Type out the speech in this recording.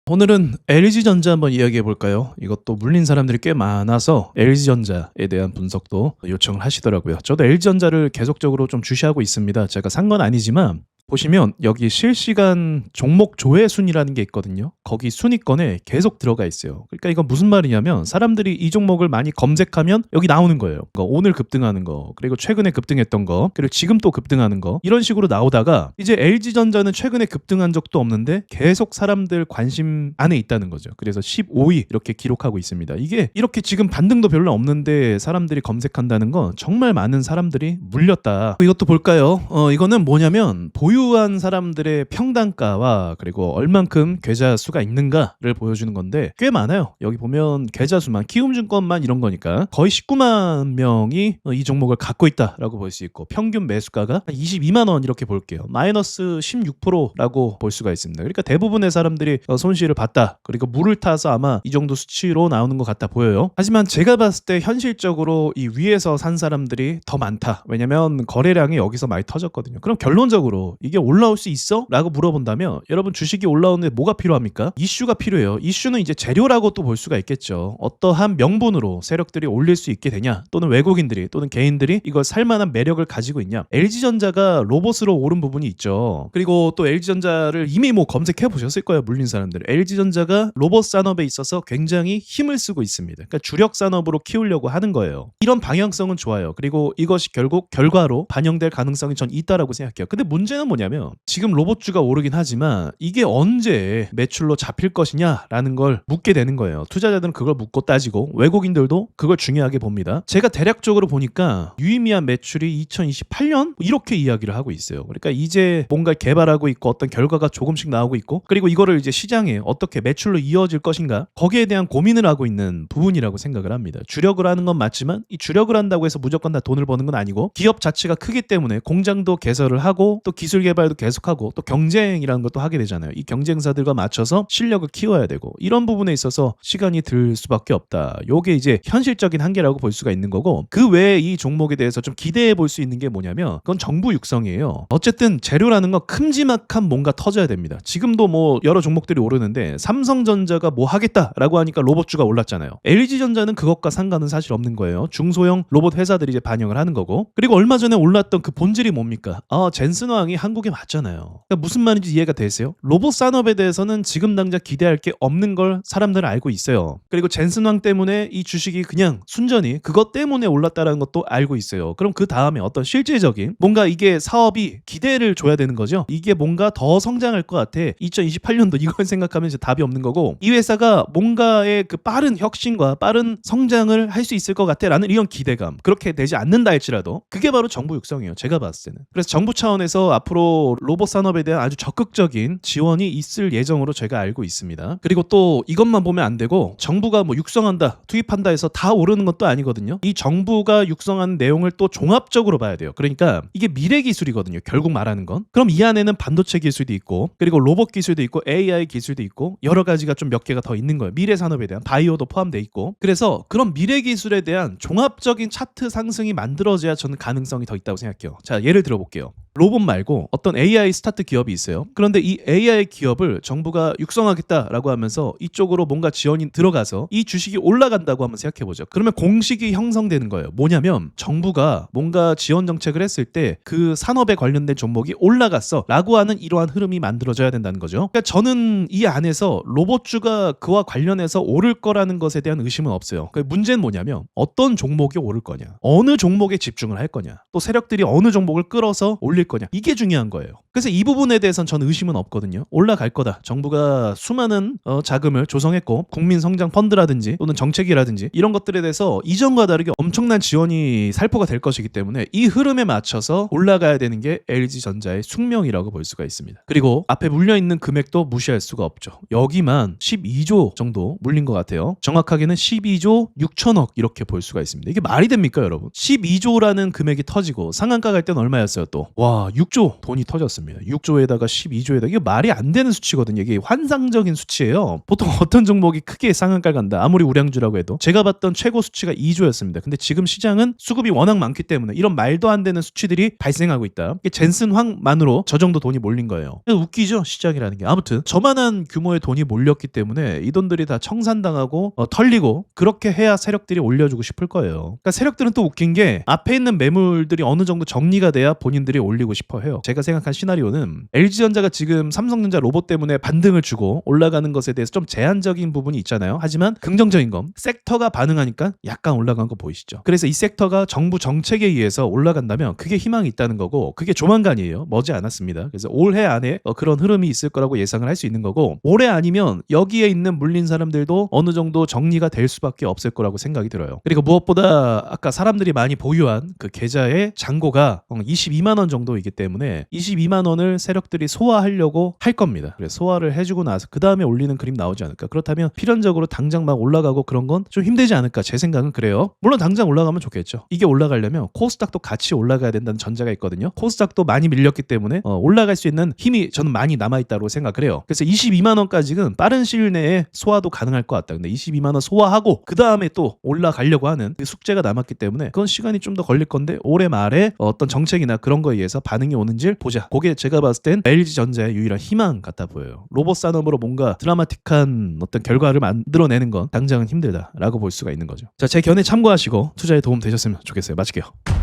오늘은 LG전자 한번 이야기해 볼까요? 이것도 물린 사람들이 꽤 많아서 LG전자에 대한 분석도 요청을 하시더라고요. 저도 LG전자를 계속적으로 좀 주시하고 있습니다. 제가 산 건 아니지만 보시면 여기 실시간 종목 조회 순위라는 게 있거든요. 거기 순위권에 계속 들어가 있어요. 그러니까 이건 무슨 말이냐면 사람들이 이 종목을 많이 검색하면 여기 나오는 거예요. 그러니까 오늘 급등하는 거, 그리고 최근에 급등했던 거, 그리고 지금 또 급등하는 거, 이런 식으로 나오다가 이제 LG전자는 최근에 급등한 적도 없는데 계속 사람들 관심 안에 있다는 거죠. 그래서 15위 이렇게 기록하고 있습니다. 이게 이렇게 지금 반등도 별로 없는데 사람들이 검색한다는 건 정말 많은 사람들이 물렸다. 이것도 볼까요? 이거는 뭐냐면 보유한 사람들의 평단가와 그리고 얼만큼 계좌 수가 있는가를 보여주는 건데 꽤 많아요. 여기 보면 계좌 수만, 키움증권만 이런 거니까 거의 19만 명이 이 종목을 갖고 있다라고 볼 수 있고, 평균 매수가가 한 22만 원 이렇게 볼게요. 마이너스 16%라고 볼 수가 있습니다. 그러니까 대부분의 사람들이 손실을 봤다. 그리고 물을 타서 아마 이 정도 수치로 나오는 것 같아 보여요. 하지만 제가 봤을 때 현실적으로 이 위에서 산 사람들이 더 많다. 왜냐면 거래량이 여기서 많이 터졌거든요. 그럼 결론적으로 이게 올라올 수 있어? 라고 물어본다면, 여러분 주식이 올라오는데 뭐가 필요합니까? 이슈가 필요해요. 이슈는 이제 재료라고 또 볼 수가 있겠죠. 어떠한 명분으로 세력들이 올릴 수 있게 되냐, 또는 외국인들이 또는 개인들이 이걸 살만한 매력을 가지고 있냐. LG전자가 로봇으로 오른 부분이 있죠. 그리고 또 LG전자를 이미 뭐 검색해 보셨을 거예요, 물린 사람들. LG전자가 로봇 산업에 있어서 굉장히 힘을 쓰고 있습니다. 그러니까 주력 산업으로 키우려고 하는 거예요. 이런 방향성은 좋아요. 그리고 이것이 결국 결과로 반영될 가능성이 전 있다라고 생각해요. 근데 문제는 뭐냐면 지금 로봇주가 오르긴 하지만 이게 언제 매출로 잡힐 것이냐라는 걸 묻게 되는 거예요. 투자자들은 그걸 묻고 따지고 외국인들도 그걸 중요하게 봅니다. 제가 대략적으로 보니까 유의미한 매출이 2028년 이렇게 이야기를 하고 있어요. 그러니까 이제 뭔가 개발하고 있고 어떤 결과가 조금씩 나오고 있고, 그리고 이거를 이제 시장에 어떻게 매출로 이어질 것인가, 거기에 대한 고민을 하고 있는 부분이라고 생각을 합니다. 주력을 하는 건 맞지만 이 주력을 한다고 해서 무조건 다 돈을 버는 건 아니고, 기업 자체가 크기 때문에 공장도 개설을 하고 또 기술 개발도 계속하고 또 경쟁이라는 것도 하게 되잖아요. 이 경쟁사들과 맞춰서 실력을 키워야 되고, 이런 부분에 있어서 시간이 들 수밖에 없다. 요게 이제 현실적인 한계라고 볼 수가 있는 거고, 그 외에 이 종목에 대해서 좀 기대해 볼 수 있는 게 뭐냐면 그건 정부 육성이에요. 어쨌든 재료라는 건 큼지막한 뭔가 터져야 됩니다. 지금도 뭐 여러 종목들이 오르는데 삼성전자가 뭐 하겠다라고 하니까 로봇주가 올랐잖아요. LG전자는 그것과 상관은 사실 없는 거예요. 중소형 로봇 회사들이 이제 반영을 하는 거고, 그리고 얼마 전에 올랐던 그 본질이 뭡니까? 젠슨왕이 한국에 왔잖아요. 그러니까 무슨 말인지 이해가 되세요? 로봇 산업에 대해서는 지금 당장 기대할 게 없는 걸 사람들은 알고 있어요. 그리고 젠슨왕 때문에 이 주식이 그냥 순전히 그것 때문에 올랐다는 것도 알고 있어요. 그럼 그 다음에 어떤 실질적인 뭔가 이게 사업이 기대를 줘야 되는 거죠. 이게 뭔가 더 성장할 것 같아. 2028년도 이걸 생각하면 이제 답이 없는 거고, 이 회사가 뭔가의 그 빠른 혁신과 빠른 성장을 할 수 있을 것 같아 라는 이런 기대감, 그렇게 되지 않는다 할지라도 그게 바로 정부 육성이에요, 제가 봤을 때는. 그래서 정부 차원에서 앞으로 로봇 산업에 대한 아주 적극적인 지원이 있을 예정으로 제가 알고 있습니다. 그리고 또 이것만 보면 안 되고, 정부가 뭐 육성한다, 투입한다 해서 다 오르는 것도 아니거든요. 이 정부가 육성한 내용을 또 종합적으로 봐야 돼요. 그러니까 이게 미래 기술이거든요, 결국 말하는 건. 그럼 이 안에는 반도체 기술도 있고, 그리고 로봇 기술도 있고, AI 기술도 있고, 여러 가지가 좀 몇 개가 더 있는 거예요. 미래 산업에 대한 바이오도 포함돼 있고. 그래서 그런 미래 기술에 대한 종합적인 차트 상승이 만들어져야 저는 가능성이 더 있다고 생각해요. 자, 예를 들어볼게요. 로봇 말고 어떤 AI 스타트 기업이 있어요. 그런데 이 AI 기업을 정부가 육성하겠다라고 하면서 이쪽으로 뭔가 지원이 들어가서 이 주식이 올라간다고 한번 생각해보죠. 그러면 공식이 형성되는 거예요. 뭐냐면 정부가 뭔가 지원 정책을 했을 때 그 산업에 관련된 종목이 올라갔어 라고 하는 이러한 흐름이 만들어져야 된다는 거죠. 그러니까 저는 이 안에서 로봇주가 그와 관련해서 오를 거라는 것에 대한 의심은 없어요. 그러니까 문제는 뭐냐면 어떤 종목이 오를 거냐, 어느 종목에 집중을 할 거냐, 또 세력들이 어느 종목을 끌어서 올릴 거냐, 이게 중요한 거예요. 그래서 이 부분에 대해서는 저는 의심은 없거든요. 올라갈 거다. 정부가 수많은 자금을 조성했고, 국민 성장 펀드라든지 또는 정책이라든지 이런 것들에 대해서 이전과 다르게 엄청난 지원이 살포가 될 것이기 때문에 이 흐름에 맞춰서 올라가야 되는 게 LG전자의 숙명이라고 볼 수가 있습니다. 그리고 앞에 물려있는 금액도 무시할 수가 없죠. 여기만 12조 정도 물린 것 같아요. 정확하게는 12조 6천억 이렇게 볼 수가 있습니다. 이게 말이 됩니까, 여러분? 12조라는 금액이 터지고 상한가 갈 때는 얼마였어요 또? 와, 와 6조 돈이 터졌습니다. 6조에다가 12조에다가 이게 말이 안 되는 수치거든요. 이게 환상적인 수치예요. 보통 어떤 종목이 크게 상한가를 간다 아무리 우량주라고 해도 제가 봤던 최고 수치가 2조였습니다. 근데 지금 시장은 수급이 워낙 많기 때문에 이런 말도 안 되는 수치들이 발생하고 있다. 이게 젠슨 황만으로 저 정도 돈이 몰린 거예요. 웃기죠 시장이라는 게. 아무튼 저만한 규모의 돈이 몰렸기 때문에 이 돈들이 다 청산당하고 털리고 그렇게 해야 세력들이 올려주고 싶을 거예요. 그러니까 세력들은 또 웃긴 게 앞에 있는 매물들이 어느 정도 정리가 돼야 본인들이 올리고 싶어 해요. 제가 생각한 시나리오는 LG전자가 지금 삼성전자 로봇 때문에 반등을 주고 올라가는 것에 대해서 좀 제한적인 부분이 있잖아요. 하지만 긍정적인 건 섹터가 반응하니까 약간 올라간 거 보이시죠? 그래서 이 섹터가 정부 정책에 의해서 올라간다면 그게 희망이 있다는 거고 그게 조만간이에요. 머지 않았습니다. 그래서 올해 안에 그런 흐름이 있을 거라고 예상을 할 수 있는 거고 올해 아니면 여기에 있는 물린 사람들도 어느 정도 정리가 될 수밖에 없을 거라고 생각이 들어요. 그리고 무엇보다 아까 사람들이 많이 보유한 그 계좌의 잔고가 22만 원 정도이기 때문에 22만 원을 세력들이 소화하려고 할 겁니다. 그래서 소화를 해주고 나서 그 다음에 올리는 그림 나오지 않을까. 그렇다면 필연적으로 당장 막 올라가고 그런 건 좀 힘들지 않을까. 제 생각은 그래요. 물론 당장 올라가면 좋겠죠. 이게 올라가려면 코스닥도 같이 올라가야 된다는 전제가 있거든요. 코스닥도 많이 밀렸기 때문에 올라갈 수 있는 힘이 저는 많이 남아있다고 생각을 해요. 그래서 22만 원까지는 빠른 시일 내에 소화도 가능할 것 같다. 근데 22만 원 소화하고 그 다음에 또 올라가려고 하는 그 숙제가 남았기 때문에 그건 시간이 좀 더 걸릴 건데 올해 말에 어떤 정책이나 그런 거에 의해서 반응이 오는지 보자. 그게 제가 봤을 땐 LG전자의 유일한 희망 같아 보여요. 로봇 산업으로 뭔가 드라마틱한 어떤 결과를 만들어내는 건 당장은 힘들다라고 볼 수가 있는 거죠. 자, 제 견해 참고하시고 투자에 도움 되셨으면 좋겠어요. 마칠게요.